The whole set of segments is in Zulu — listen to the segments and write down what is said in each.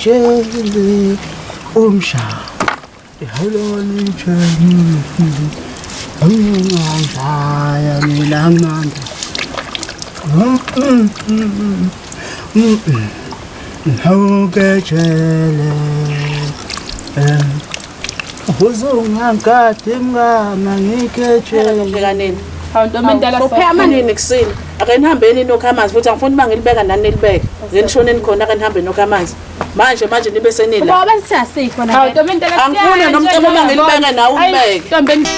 ngejele umshaya ihaloni cheni angangaya mina nganda ngejele uzungangade mngana ngikejele Sophema nini kusini ake nihambeni nokha amanzi futhi angifuni bangilibeka nani nilibeke ngenishoneni khona ake nihambe nokha amanzi manje nibe senila ngoba sisasifo na angifuni nomcebo bangilibeka nawe ubeke ntombeni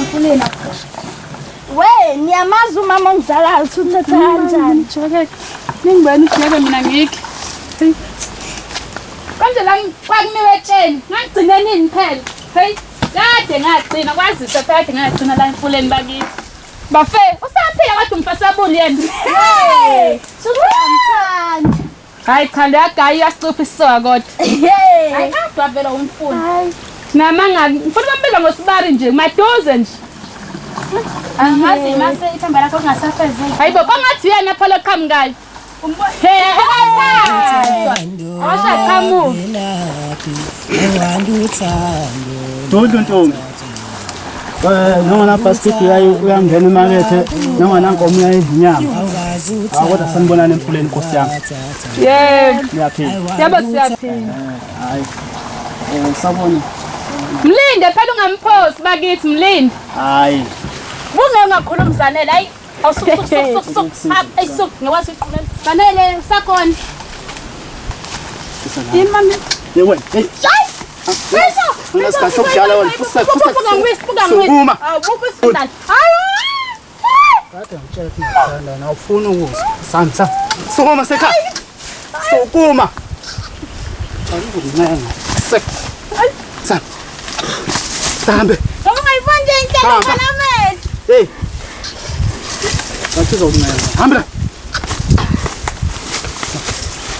Akulena we niyamazi umama ongizalayo uthuthetha kanjani Jake ningibona ujeke mina ngikho konje la kwakuniwe tsheni ngagcina nini phela hey kade ngagcina kwazisa kade ngagcina la emfuleni bakithi bafe usaphila kade umfasabuli yena hey sukuyamthanda hayi cha leyagayi yasicupha isoka kodwa hey hayi kadwa vela umfuni namanga mfuna bambiza ngosibari nje madoze nje angazi mase ithamba lakho kungasafezeki hayi baba ngathi yena phela qhamukayo Dodo ntombi noma basket uyangena emakethe noma nankomo yayizinyama kodwa sanibonana emfuleni Nkosi yami yebo siyaphila yebo siyaphila hayi sabona mlinde phela ungamphosi bakithi mlinde hayi ungakhulumzanele hayi awusuk ayisuk ngikwazi ukuqhubeka fanele sakhona imami yewe hey Besho unasikhathi sokujala wena Sukuma awubuphi isidala kade ngitshela ukuthi ngithanda na ufuna ukuzwa sansa sukuma sekhaya sukuma awukunenga sek sambe ungayifuni nje intela kana hey Ngathi uzokungena hamba la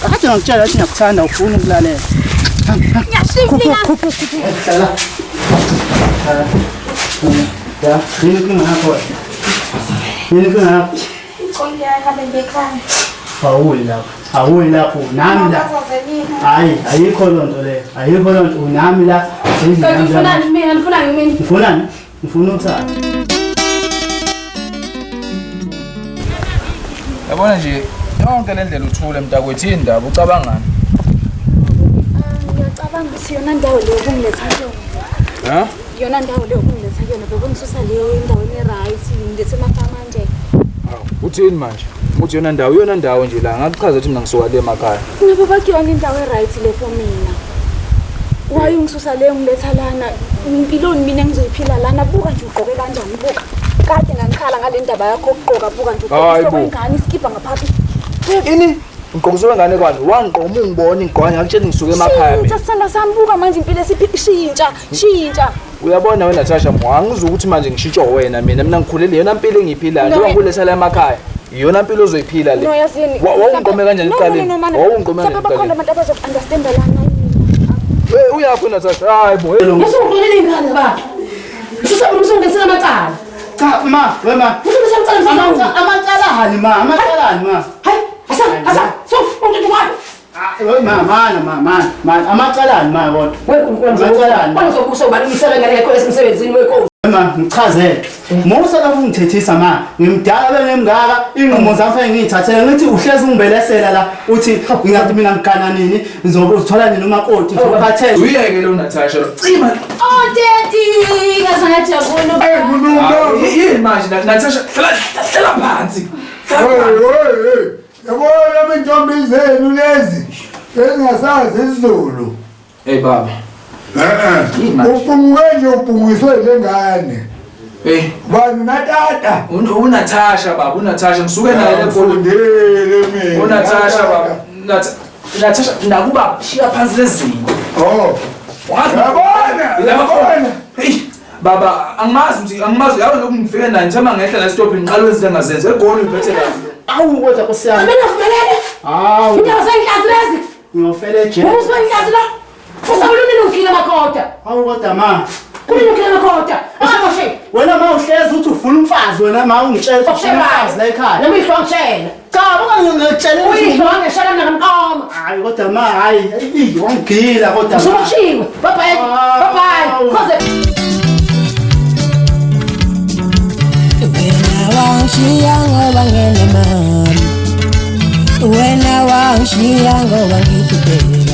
akade ngitshela ukuthi ngiyakuthanda ufuna ukulalela ngiyashimlila hlala ya yini kungakho konke yahambe ngekhaya awuyi lapho nami la hayi ayikho lonto le ayikho lonto unami la ngifuna mina ngifuna ukuthatha Yabona nje yonke le ndlela uthule mntakwethu indaba ucabangani? ngiyacabanga ukuthi yona ndawo leyo kungiletha kuyona Ha? yona ndawo leyo kungiletha kuyona bebongisusa leyo endaweni right ngilethe emafama nje Uthini manje? Uthi yona ndawo nje la ngakuchaza ukuthi mina ngisuka le emakhaya. Ngoba bakuyona indawo right le for mina waye ungisusa leyo ngiletha lana impiloni mina engizoyiphila lana buka nje ugqoke kanjani buka kade ngangikhala ngale ndaba yakho ukugqoka buka nje ugqoke ingane iskipa ngaphakathi Ini? Ngqokuso wengane kwani? Wangiqoma ungibona ingqonya ngakutshela ngisuka emakhaya mina. Sasanda sambuka manje impilo esiphishintsha Uyabona wena Natasha mwangiza ukuthi manje ngishintsho wena mina ngikhulele yona impilo engiphilayo njengoba ngiletha la emakhaya. Iyona impilo ozoyiphila le. Wawungqome kanjani eqaleni? Wawungqome kanjani eqaleni? bakhona abantu abazounderstand lana Uyaphi Natasha? Hayi bo. Ngisukhulele ingane baba. Usungenzela amacala. cha wema amakalani ma Hayi, asa. So, ungithi mana amakalani ma kodwa Wena uzokuso balungisela ngane yakho esemsebenzini wenkosi. ngichazele musa lapho ungithethisa ma ngimdala bengimngaka inqumo zami ngiyithathele ngithi uhlezi ungibelesela la uthi ngingathi mina ngikana nini ngizokuthola nini umakoti ngiphathele Uyeke lo Natasha. Cima. daddy ngazangathi Yini manje Natasha? Hlala phansi. Yabona intombi zenu lezi ezingasazi isiZulu. Hey baba. Uphungwe nje uphungiswe lengane. Bani natata. Unatasha baba, uNatasha ngisuke naye Ngifundele mina. uNatasha baba. Natasha nakuba shiya phansi lezinto. Yabona. Hey baba angimazi yawo lokungifike naye nje mangehla la stop ngiqala wezinto engazenze egoli ngiphethe kahle. awu kodwa kusiyana Abengavumelene. awu Indawo sengihlazi lezi. ngiyofela eje Ubusengihlazi la. Fusa ulunile ungile makhoda. awu kodwa ma Kulungile kodwa. Asho. Wena ma uhlezi uthi ufuna umfazi wena ma ungitshela ukuthi ufuna umfazi la ekhaya. Nami ngishongitshela. Cha, ngitshela ukuthi Uyishonge shela ngamqoma. hayi kodwa ma hayi wangigila kodwa. Usumshiwe. Bye bye. Bye bye. Khoze Wangishiya ngoba ngenemali wena wangishiya ngoba ngihluphekile